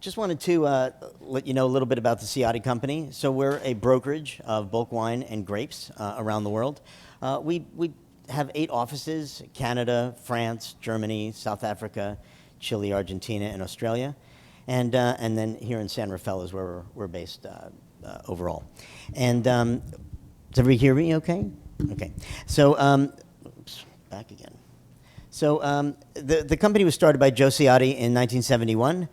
Just wanted to let you know a little bit about the Ciatti Company. So we're a brokerage of bulk wine and grapes around the world. We have 8 offices: Canada, France, Germany, South Africa, Chile, Argentina, and Australia. And then here in San Rafael is where we're based overall. And does everybody hear me okay? Okay. So, oops, back again. So the company was started by Joe Ciatti in 1971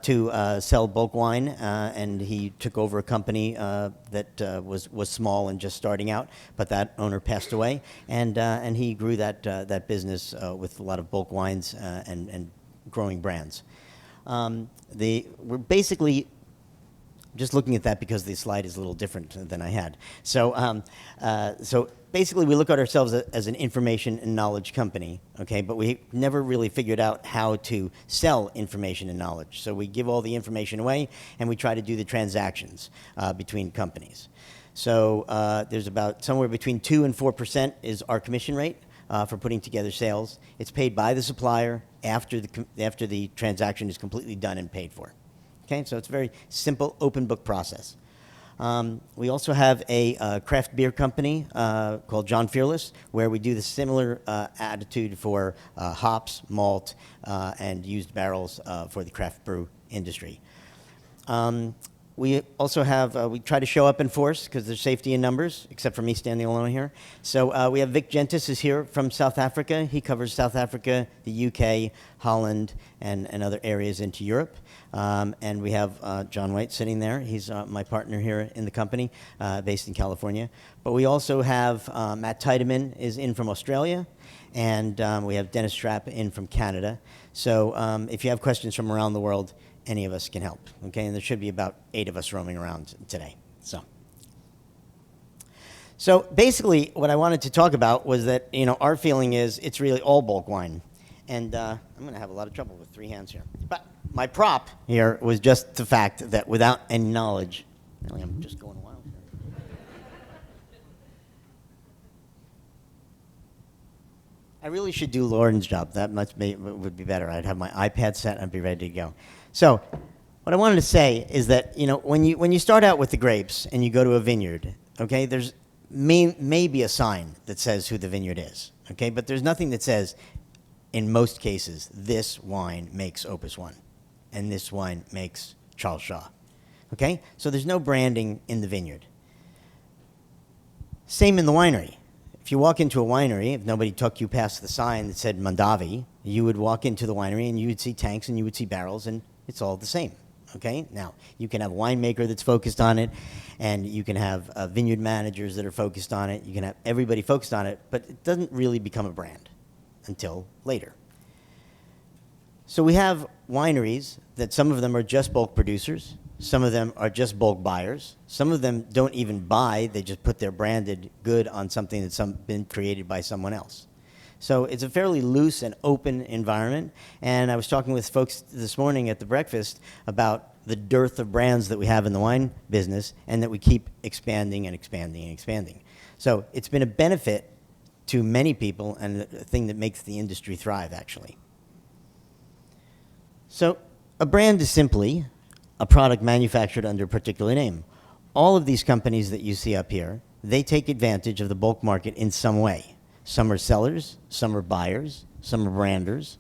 to sell bulk wine, and he took over a company that was small and just starting out, but that owner passed away, and he grew that business with a lot of bulk wines and growing brands. We're basically just looking at that because the slide is a little different than I had. So basically, we look at ourselves as an information and knowledge company, okay? But we never really figured out how to sell information and knowledge. So we give all the information away, and we try to do the transactions between companies. So there's about somewhere between 2 and 4% is our commission rate for putting together sales. It's paid by the supplier after the transaction is completely done and paid for. Okay, so it's a very simple, open book process. We also have a craft beer company called John Fearless, where we do the similar attitude for hops, malt, and used barrels for the craft brew industry. We also have, we try to show up in force because there's safety in numbers, except for me standing alone here. So we have Vic Gentis is here from South Africa. He covers South Africa, the UK, Holland, and other areas into Europe. And we have John White sitting there. He's my partner here in the company, based in California. But we also have Matt Tiedemann is in from Australia, and we have Dennis Strapp in from Canada. So if you have questions from around the world, any of us can help, okay? And there should be about 8 of us roaming around today, So basically, what I wanted to talk about was that, our feeling is it's really all bulk wine. And I'm going to have a lot of trouble with 3 hands here. But my prop here was just the fact that without any knowledge, really, I'm just going wild here. I really should do Lauren's job. That would be better. I'd have my iPad set and I'd be ready to go. So what I wanted to say is that, when you start out with the grapes and you go to a vineyard, okay, there's maybe a sign that says who the vineyard is, okay? But there's nothing that says, in most cases, this wine makes Opus One, and this wine makes Charles Shaw, okay? So there's no branding in the vineyard. Same in the winery. If you walk into a winery, if nobody took you past the sign that said Mondavi, you would walk into the winery and you would see tanks and you would see barrels, and it's all the same, okay? Now, you can have a winemaker that's focused on it, and you can have vineyard managers that are focused on it. You can have everybody focused on it, but it doesn't really become a brand until later. So we have wineries that some of them are just bulk producers. Some of them are just bulk buyers. Some of them don't even buy. They just put their branded good on something that's been created by someone else. So it's a fairly loose and open environment. And I was talking with folks this morning at the breakfast about the dearth of brands that we have in the wine business, and that we keep expanding and expanding and expanding. So it's been a benefit to many people, and a thing that makes the industry thrive, actually. So a brand is simply a product manufactured under a particular name. All of these companies that you see up here, they take advantage of the bulk market in some way. Some are sellers, some are buyers, some are branders,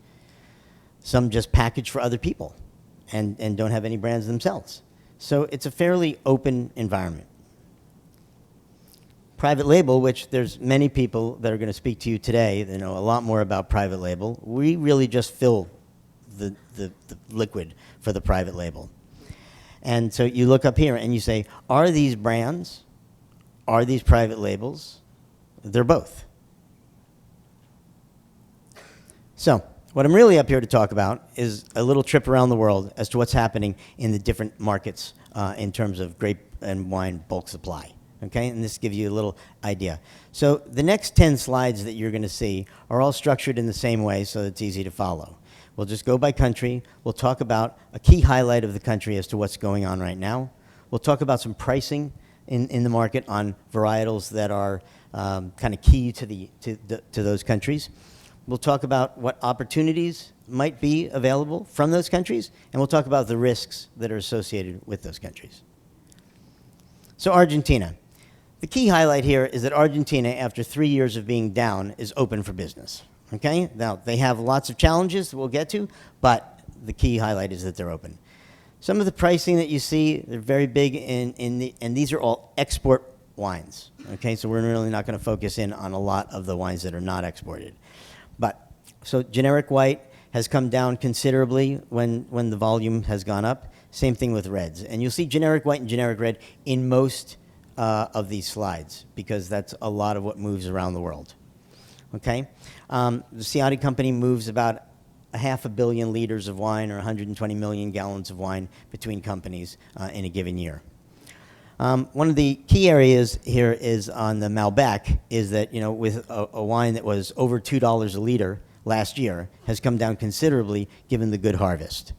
some just package for other people and don't have any brands themselves. So it's a fairly open environment. Private label, which there's many people that are going to speak to you today that know a lot more about private label. We really just fill the liquid for the private label. And so you look up here and you say, are these brands? Are these private labels? They're both. So what I'm really up here to talk about is a little trip around the world as to what's happening in the different markets in terms of grape and wine bulk supply. Okay, and this gives you a little idea. So the next 10 slides that you're going to see are all structured in the same way so it's easy to follow. We'll just go by country. We'll talk about a key highlight of the country as to what's going on right now. We'll talk about some pricing in the market on varietals that are kind of key to those countries. We'll talk about what opportunities might be available from those countries, and we'll talk about the risks that are associated with those countries. So Argentina. The key highlight here is that Argentina, after 3 years of being down, is open for business. Okay? Now, they have lots of challenges that we'll get to, but the key highlight is that they're open. Some of the pricing that you see, they're very big and these are all export wines. Okay? So we're really not going to focus in on a lot of the wines that are not exported. But, so generic white has come down considerably when the volume has gone up. Same thing with reds. And you'll see generic white and generic red in most of these slides, because that's a lot of what moves around the world. Okay? The Ciatti Company moves about 500 million liters of wine, or 120 million gallons of wine, between companies in a given year. One of the key areas here is on the Malbec, is that, you know, with a wine that was over $2 a liter last year, has come down considerably given the good harvest.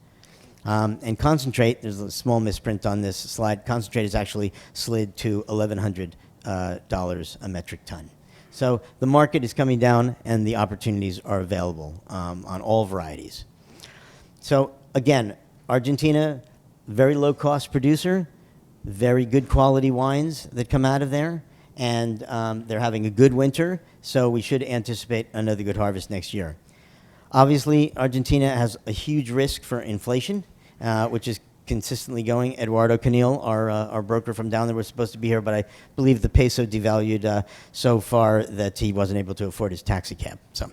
And concentrate, there's a small misprint on this slide, concentrate has actually slid to $1,100 a metric ton. So the market is coming down and the opportunities are available on all varieties. So again, Argentina, very low cost producer, very good quality wines that come out of there, and they're having a good winter, so we should anticipate another good harvest next year. Obviously, Argentina has a huge risk for inflation, which is consistently going. Eduardo Canil, our broker from down there, was supposed to be here, but I believe the peso devalued so far that he wasn't able to afford his taxi cab. So,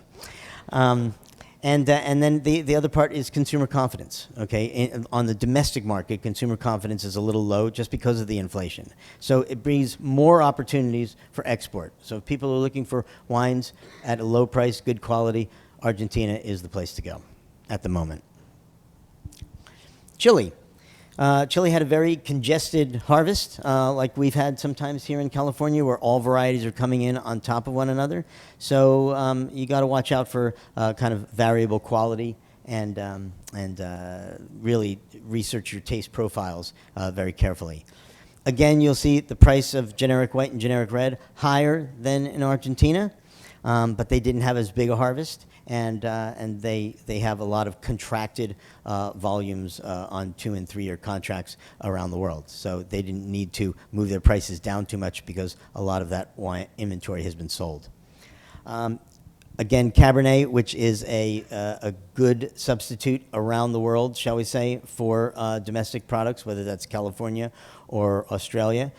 and then the other part is consumer confidence. Okay, on the domestic market, consumer confidence is a little low just because of the inflation. So it brings more opportunities for export. So if people are looking for wines at a low price, good quality, Argentina is the place to go at the moment. Chile. Chile had a very congested harvest, like we've had sometimes here in California, where all varieties are coming in on top of one another. So you got to watch out for kind of variable quality and really research your taste profiles very carefully. Again, you'll see the price of generic white and generic red higher than in Argentina, but they didn't have as big a harvest. And they have a lot of contracted volumes on 2- and 3-year contracts around the world. So they didn't need to move their prices down too much because a lot of that wine inventory has been sold. Again, Cabernet, which is a good substitute around the world, shall we say, for domestic products, whether that's California or Australia.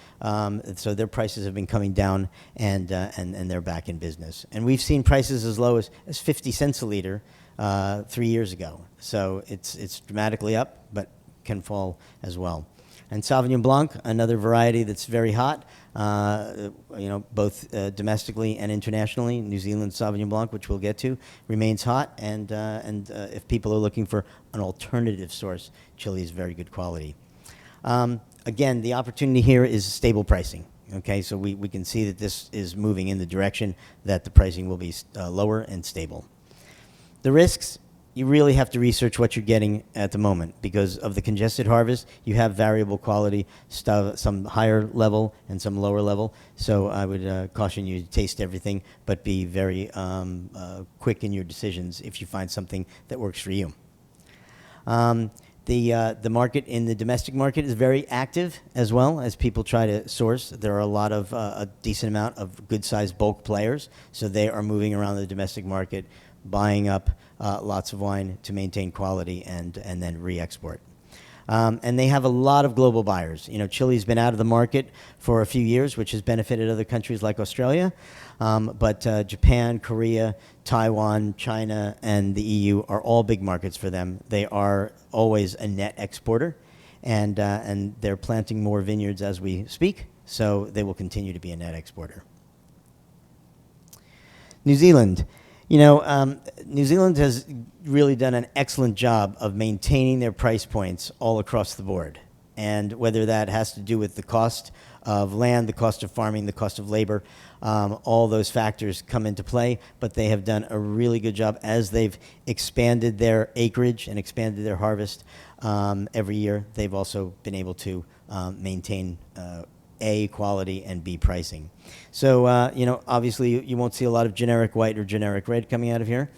So their prices have been coming down, and they're back in business. And we've seen prices as low as 50 cents a liter 3 years ago. So it's dramatically up, but can fall as well. And Sauvignon Blanc, another variety that's very hot, you know, both domestically and internationally. New Zealand Sauvignon Blanc, which we'll get to, remains hot. And if people are looking for an alternative source, Chile is very good quality. Again, the opportunity here is stable pricing. Okay, so we can see that this is moving in the direction that the pricing will be lower and stable. The risks, you really have to research what you're getting at the moment, because of the congested harvest, you have variable quality stuff, some higher level and some lower level. So I would caution you to taste everything, but be very quick in your decisions if you find something that works for you. The market in the domestic market is very active as well as people try to source. There are a lot of a decent amount of good-sized bulk players, so they are moving around the domestic market, buying up lots of wine to maintain quality and then re-export. And they have a lot of global buyers. You know, Chile's been out of the market for a few years, which has benefited other countries like Australia. But Japan, Korea, Taiwan, China, and the EU are all big markets for them. They are always a net exporter, and they're planting more vineyards as we speak, so they will continue to be a net exporter. New Zealand. You know, New Zealand has really done an excellent job of maintaining their price points all across the board. And whether that has to do with the cost of land, the cost of farming, the cost of labor, all those factors come into play. But they have done a really good job as they've expanded their acreage and expanded their harvest every year. They've also been able to maintain A, quality, and B, pricing. So, obviously you won't see a lot of generic white or generic red coming out of here.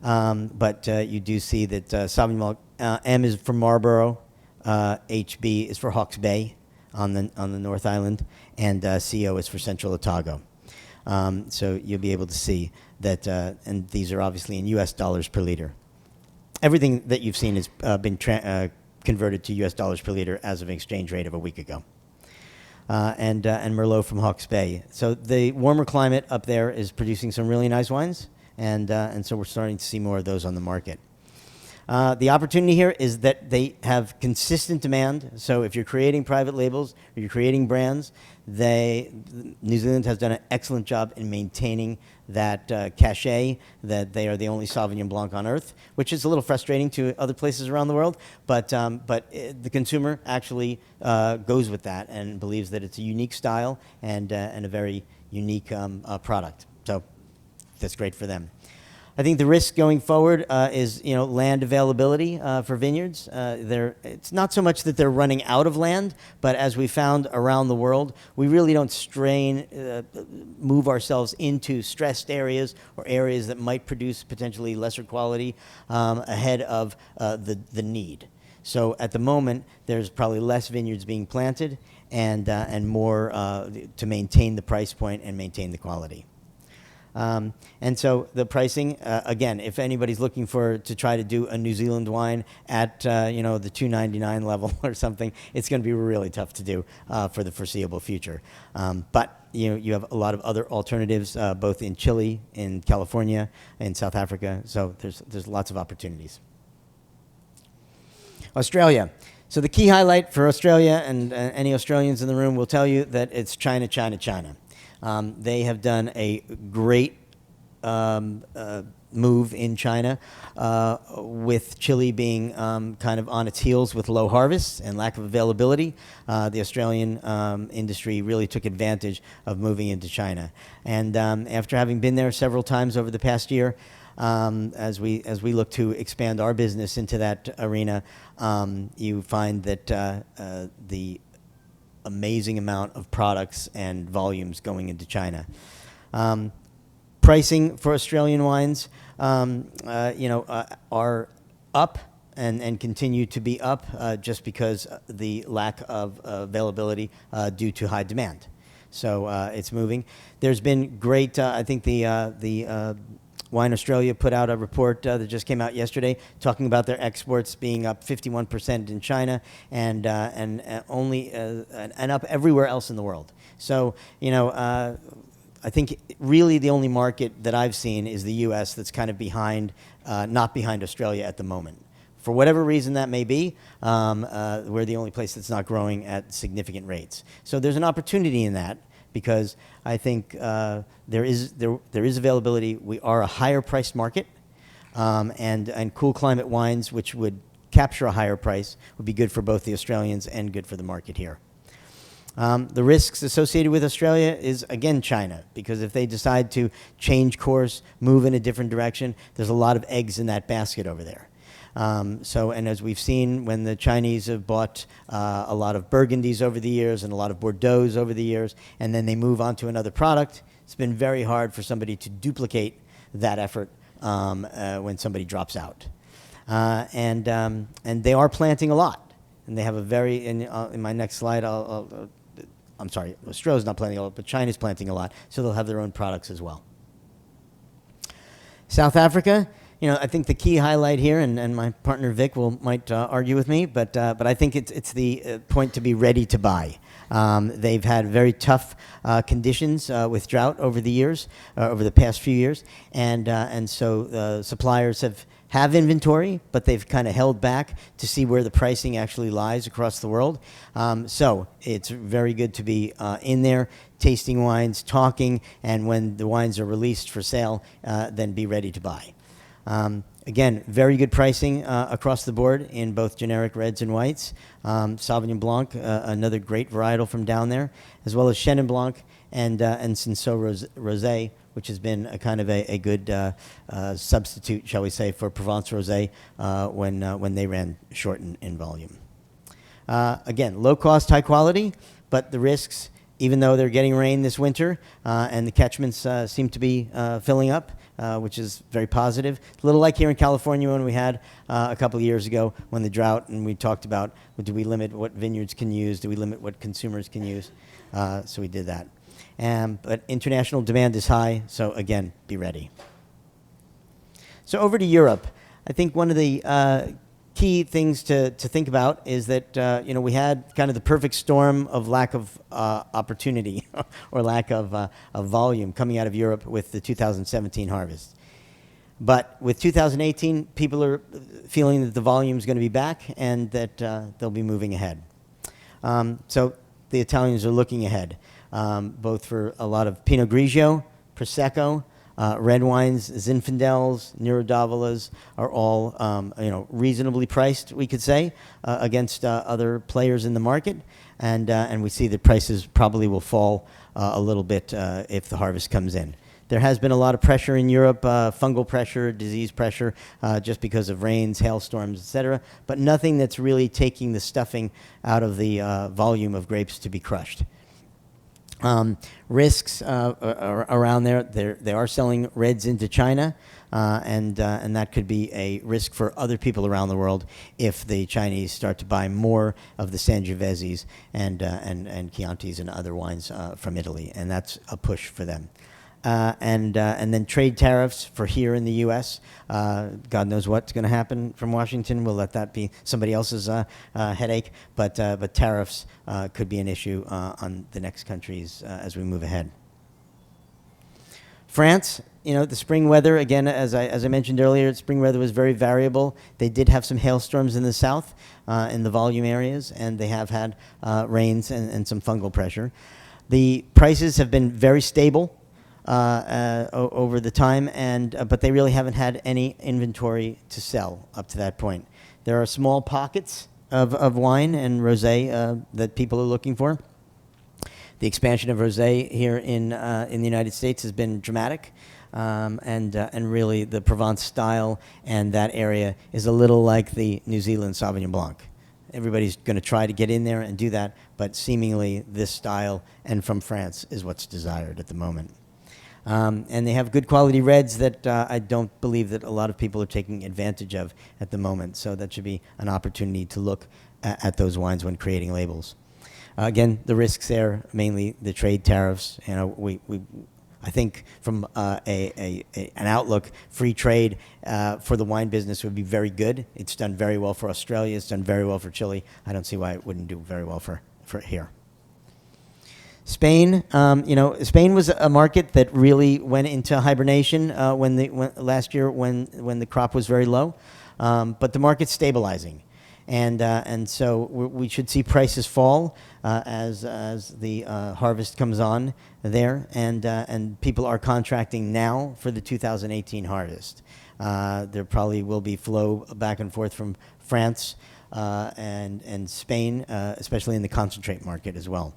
But you do see that Sauvignon Blanc, M is for Marlborough, HB is for Hawke's Bay on the North Island, and CO is for Central Otago. So you'll be able to see that, and these are obviously in U.S. dollars per liter. Everything that you've seen has been converted to U.S. dollars per liter as of an exchange rate of a week ago. And Merlot from Hawke's Bay. So the warmer climate up there is producing some really nice wines, and so we're starting to see more of those on the market. The opportunity here is that they have consistent demand. So if you're creating private labels or you're creating brands, New Zealand has done an excellent job in maintaining that cachet that they are the only Sauvignon Blanc on earth, which is a little frustrating to other places around the world. But the consumer actually goes with that and believes that it's a unique style and a very unique product. So that's great for them. I think the risk going forward is land availability for vineyards. It's not so much that they're running out of land, but as we found around the world, we really don't move ourselves into stressed areas or areas that might produce potentially lesser quality ahead of the need. So at the moment, there's probably less vineyards being planted and more to maintain the price point and maintain the quality. And so the pricing, again, if anybody's looking to try to do a New Zealand wine at the $2.99 level or something, it's going to be really tough to do for the foreseeable future. But you have a lot of other alternatives, both in Chile, in California, in South Africa. So there's lots of opportunities. Australia. So the key highlight for Australia, and any Australians in the room will tell you that it's China, China, China. They have done a great move in China, with Chile being kind of on its heels with low harvests and lack of availability. The Australian industry really took advantage of moving into China. And after having been there several times over the past year, as we look to expand our business into that arena, you find that the amazing amount of products and volumes going into China. Pricing for Australian wines, are up and continue to be up just because the lack of availability due to high demand. So it's moving. There's been great. I think the Wine Australia put out a report that just came out yesterday talking about their exports being up 51% in China and only and up everywhere else in the world. So I think really the only market that I've seen is the U.S. that's kind of behind, not behind Australia at the moment. For whatever reason that may be, we're the only place that's not growing at significant rates. So there's an opportunity in that, because I think there is availability. We are a higher priced market, and cool climate wines, which would capture a higher price, would be good for both the Australians and good for the market here. The risks associated with Australia is, again, China, because if they decide to change course, move in a different direction, there's a lot of eggs in that basket over there. And as we've seen, when the Chinese have bought a lot of Burgundies over the years and a lot of Bordeaux's over the years, and then they move on to another product, it's been very hard for somebody to duplicate that effort when somebody drops out. And they are planting a lot, and they have a very. In my next slide, I'm sorry, Australia's not planting a lot, but China's planting a lot, so they'll have their own products as well. South Africa. I think the key highlight here, and my partner Vic might argue with me, but I think it's the point to be ready to buy. They've had very tough conditions with drought over the years, over the past few years, and so suppliers have inventory, but they've kind of held back to see where the pricing actually lies across the world. So it's very good to be in there, tasting wines, talking, and when the wines are released for sale, then be ready to buy. Again, very good pricing across the board in both generic reds and whites. Sauvignon Blanc, another great varietal from down there, as well as Chenin Blanc and Cinsault Rosé, which has been a kind of a good substitute, shall we say, for Provence Rosé when they ran short in volume. Again, low cost, high quality, but the risks even though they're getting rain this winter, and the catchments seem to be filling up, which is very positive. A little like here in California when we had a couple of years ago when the drought, and we talked about, well, do we limit what vineyards can use? Do we limit what consumers can use? So we did that. But international demand is high, so again, be ready. So over to Europe. I think one of the key things to think about is that we had kind of the perfect storm of lack of opportunity or lack of volume coming out of Europe with the 2017 harvest. But with 2018, people are feeling that the volume is going to be back and that they'll be moving ahead. So the Italians are looking ahead, both for a lot of Pinot Grigio, Prosecco, red wines, Zinfandels, Neurodavolas are all reasonably priced, we could say, against other players in the market, and we see that prices probably will fall a little bit if the harvest comes in. There has been a lot of pressure in Europe, fungal pressure, disease pressure, just because of rains, hailstorms, etc., but nothing that's really taking the stuffing out of the volume of grapes to be crushed. Risks around there. They are selling reds into China, and that could be a risk for other people around the world if the Chinese start to buy more of the Sangioveses and Chiantis and other wines from Italy, and that's a push for them. And then trade tariffs for here in the U.S. God knows what's going to happen from Washington. We'll let that be somebody else's headache. But tariffs could be an issue on the next countries as we move ahead. France, the spring weather, again, as I mentioned earlier, spring weather was very variable. They did have some hailstorms in the south in the volume areas, and they have had rains and some fungal pressure. The prices have been very stable over the time, but they really haven't had any inventory to sell up to that point. There are small pockets of wine and rosé that people are looking for. The expansion of rosé here in the United States has been dramatic, and really the Provence style and that area is a little like the New Zealand Sauvignon Blanc. Everybody's going to try to get in there and do that, but seemingly this style and from France is what's desired at the moment. And they have good quality reds that I don't believe that a lot of people are taking advantage of at the moment. So that should be an opportunity to look at those wines when creating labels. Again, the risks there, mainly the trade tariffs. I think from an outlook, free trade for the wine business would be very good. It's done very well for Australia. It's done very well for Chile. I don't see why it wouldn't do very well for here. Spain, Spain was a market that really went into hibernation last year when the crop was very low, but the market's stabilizing, and so we should see prices fall as the harvest comes on there, and people are contracting now for the 2018 harvest. There probably will be flow back and forth from France and Spain, especially in the concentrate market as well.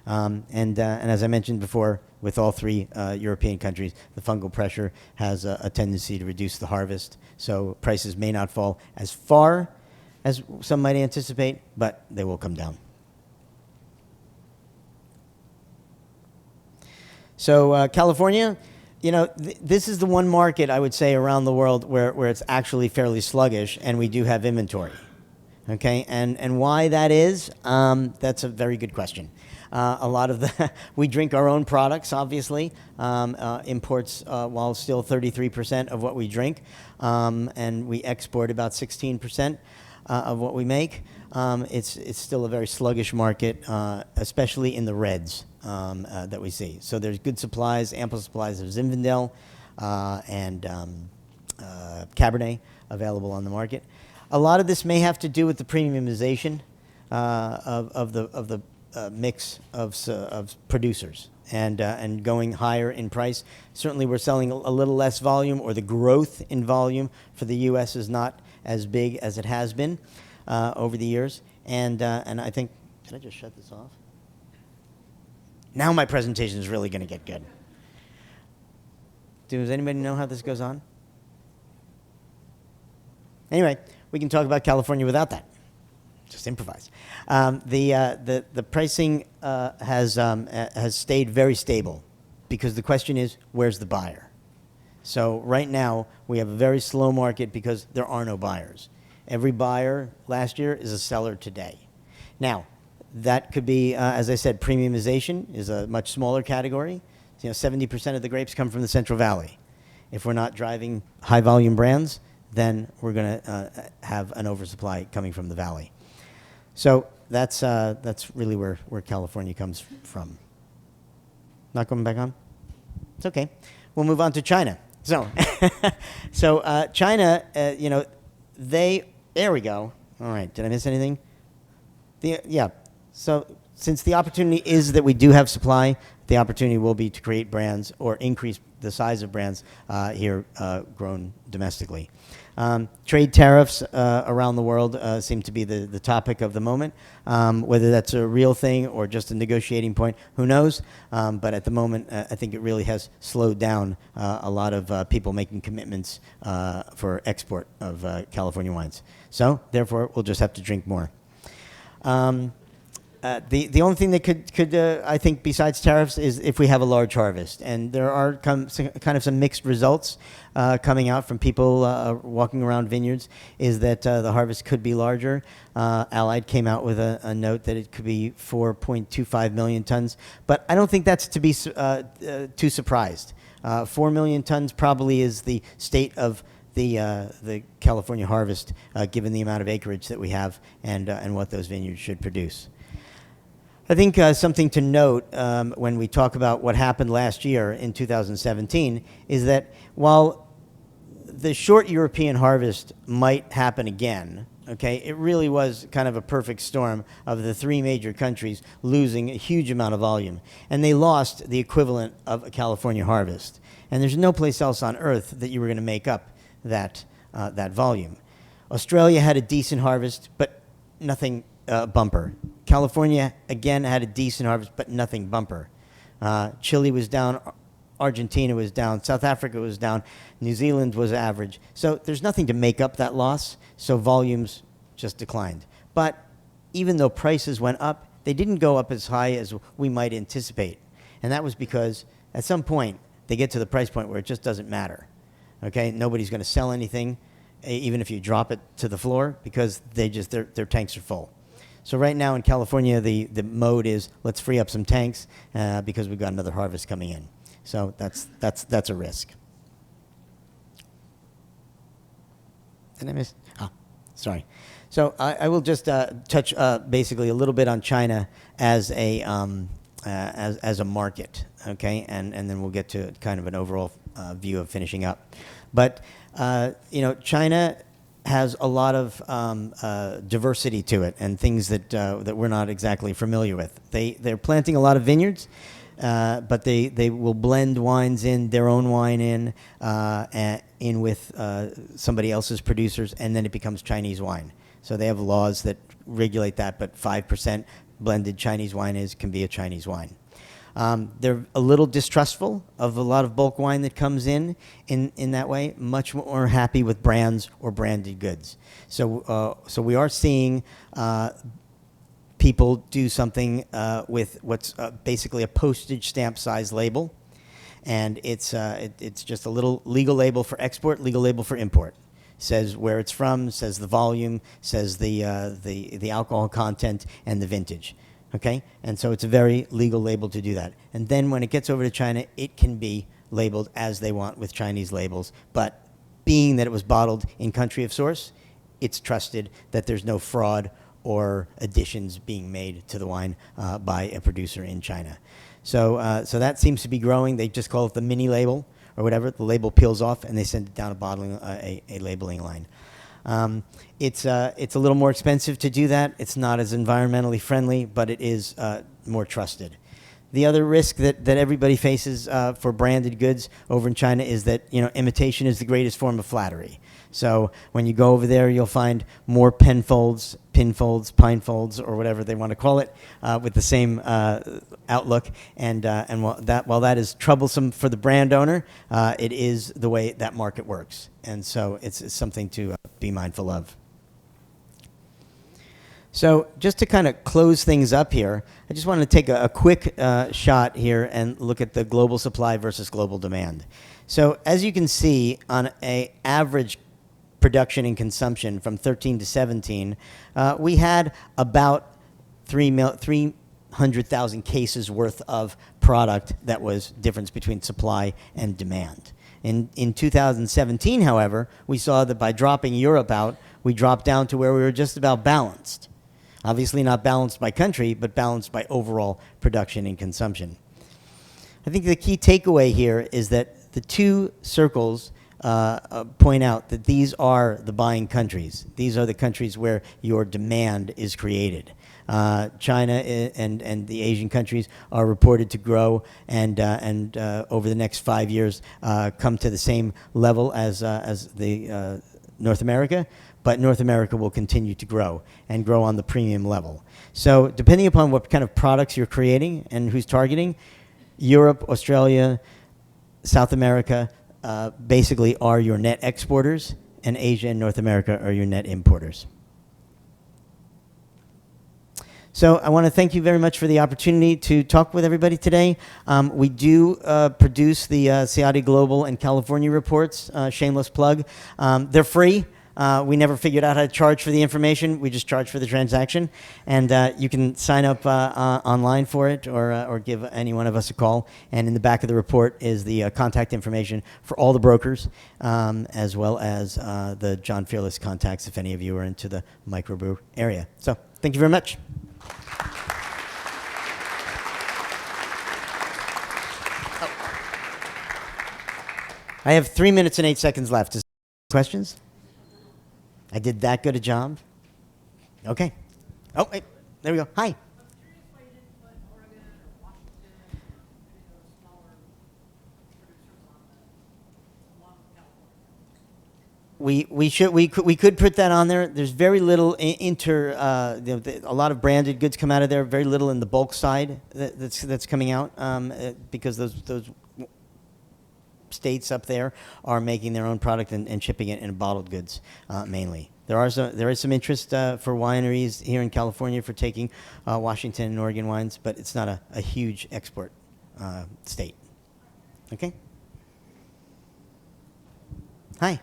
And as I mentioned before, with all three European countries, the fungal pressure has a tendency to reduce the harvest. So prices may not fall as far as some might anticipate, but they will come down. So California, this is the one market I would say around the world where it's actually fairly sluggish, and we do have inventory. Okay, and why that is, that's a very good question. A lot of we drink our own products, obviously. Imports, while still 33% of what we drink, and we export about 16% of what we make. It's still a very sluggish market, especially in the reds that we see. So there's good supplies, ample supplies of Zinfandel and Cabernet available on the market. A lot of this may have to do with the premiumization of the mix of producers and going higher in price. Certainly we're selling a little less volume, or the growth in volume for the U.S. is not as big as it has been over the years. And I think, did I just shut this off? Now my presentation is really going to get good. Does anybody know how this goes on? Anyway, we can talk about California without that. just improvise. The pricing has stayed very stable because the question is, where's the buyer? So right now, we have a very slow market because there are no buyers. Every buyer last year is a seller today. Now, that could be, as I said, premiumization is a much smaller category. 70% of the grapes come from the Central Valley. If we're not driving high-volume brands, then we're going to have an oversupply coming from the valley. So that's really where California comes from. Not coming back on? It's okay. We'll move on to China. So, China, there we go. All right, did I miss anything? So since the opportunity is that we do have supply, the opportunity will be to create brands or increase the size of brands here grown domestically. Trade tariffs around the world seem to be the topic of the moment. Whether that's a real thing or just a negotiating point, who knows? But at the moment, I think it really has slowed down a lot of people making commitments for export of California wines. So, therefore, we'll just have to drink more. The only thing that could I think, besides tariffs, is if we have a large harvest. And there are kind of some mixed results coming out from people walking around vineyards, is that the harvest could be larger. Allied came out with a note that it could be 4.25 million tons. But I don't think that's to be too surprised. 4 million tons probably is the state of the California harvest, given the amount of acreage that we have and what those vineyards should produce. I think something to note when we talk about what happened last year in 2017 is that while the short European harvest might happen again, okay, it really was kind of a perfect storm of the three major countries losing a huge amount of volume. And they lost the equivalent of a California harvest. And there's no place else on earth that you were going to make up that volume. Australia had a decent harvest, but nothing bumper. California, again, had a decent harvest, but nothing bumper. Chile was down. Argentina was down. South Africa was down. New Zealand was average. So there's nothing to make up that loss, so volumes just declined. But even though prices went up, they didn't go up as high as we might anticipate. And that was because at some point, they get to the price point where it just doesn't matter. Okay? Nobody's going to sell anything, even if you drop it to the floor, because their tanks are full. So right now in California, the mode is let's free up some tanks because we've got another harvest coming in. So that's a risk. Did I miss? Oh, sorry. So I will just touch basically a little bit on China as a market, okay, and then we'll get to kind of an overall view of finishing up. But China has a lot of diversity to it and things that we're not exactly familiar with. They're planting a lot of vineyards, but they will blend wines in, their own wine in with somebody else's producers, and then it becomes Chinese wine. So they have laws that regulate that, but 5% blended Chinese wine can be a Chinese wine. They're a little distrustful of a lot of bulk wine that comes in that way, much more happy with brands or branded goods. So we are seeing people do something with what's basically a postage stamp size label, and it's just a little legal label for export, legal label for import. Says where it's from, says the volume, says the alcohol content and the vintage. Okay, and so it's a very legal label to do that. And then when it gets over to China, it can be labeled as they want with Chinese labels. But being that it was bottled in country of source, it's trusted that there's no fraud or additions being made to the wine by a producer in China. So that seems to be growing. They just call it the mini label or whatever. The label peels off and they send it down a labeling line. It's a little more expensive to do that. It's not as environmentally friendly, but it is more trusted. The other risk that everybody faces for branded goods over in China is that imitation is the greatest form of flattery. So when you go over there, you'll find more pinfolds, pine folds, or whatever they want to call it, with the same outlook. And while that is troublesome for the brand owner, it is the way that market works. And so it's something to be mindful of. So just to kind of close things up here, I just want to take a quick shot here and look at the global supply versus global demand. So as you can see, on an average production and consumption from 13 to 17, we had about 300,000 cases worth of product that was difference between supply and demand. In 2017, however, we saw that by dropping Europe out, we dropped down to where we were just about balanced. Obviously not balanced by country, but balanced by overall production and consumption. I think the key takeaway here is that the two circles point out that these are the buying countries. These are the countries where your demand is created. China and the Asian countries are reported to grow and over the next 5 years come to the same level as the North America. But North America will continue to grow and grow on the premium level. So depending upon what kind of products you're creating and who's targeting, Europe, Australia, South America basically are your net exporters, and Asia and North America are your net importers. So I want to thank you very much for the opportunity to talk with everybody today. We do produce the Ciatti Global and California reports, shameless plug. They're free. We never figured out how to charge for the information. We just charge for the transaction. And you can sign up online for it or give any one of us a call. And in the back of the report is the contact information for all the brokers, as well as the John Fearless contacts if any of you are into the microbrew area. So thank you very much. I have 3 minutes and 8 seconds left. Questions? I did that good a job? Okay. Oh, wait, there we go. Hi. We could put that on there. There's very little a lot of branded goods come out of there. Very little in the bulk side that's coming out because those states up there are making their own product and shipping it in bottled goods mainly. There is some interest for wineries here in California for taking Washington and Oregon wines, but it's not a huge export state. Okay. Hi.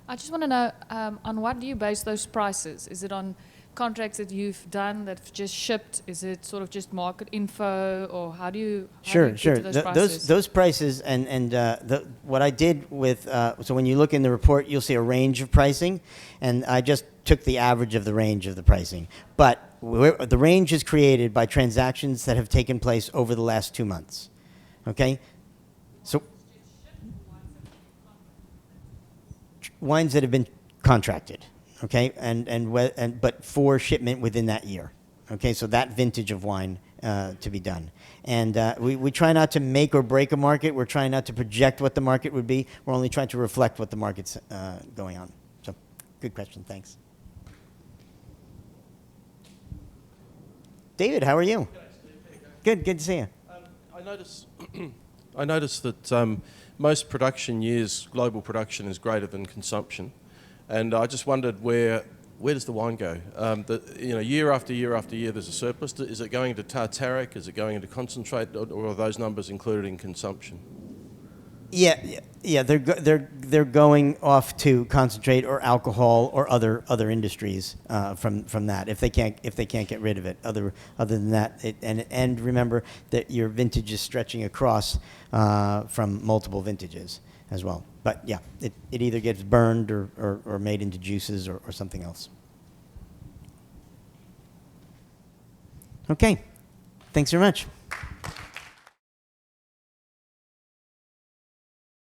I just want to know, on what do you base those prices? Is it on contracts that you've done that have just shipped? Is it sort of just market info, or how do you get to those prices? Those prices and what I did with so when you look in the report, you'll see a range of pricing, and I just took the average of the range of the pricing. But the range is created by transactions that have taken place over the last 2 months. Okay, so wines that have been contracted. Okay, but for shipment within that year. Okay, so that vintage of wine to be done. And we try not to make or break a market. We're trying not to project what the market would be. We're only trying to reflect what the market's going on. So, good question. Thanks. David, how are you? Good to see you. I noticed that most production years, global production is greater than consumption. And I just wondered where does the wine go? Year after year after year, there's a surplus. Is it going into tartaric? Is it going into concentrate? Or are those numbers included in consumption? Yeah. They're going off to concentrate or alcohol or other industries from that if they can't get rid of it. Other than that, and remember that your vintage is stretching across from multiple vintages as well. But yeah, it either gets burned or made into juices or something else. Okay, thanks very much.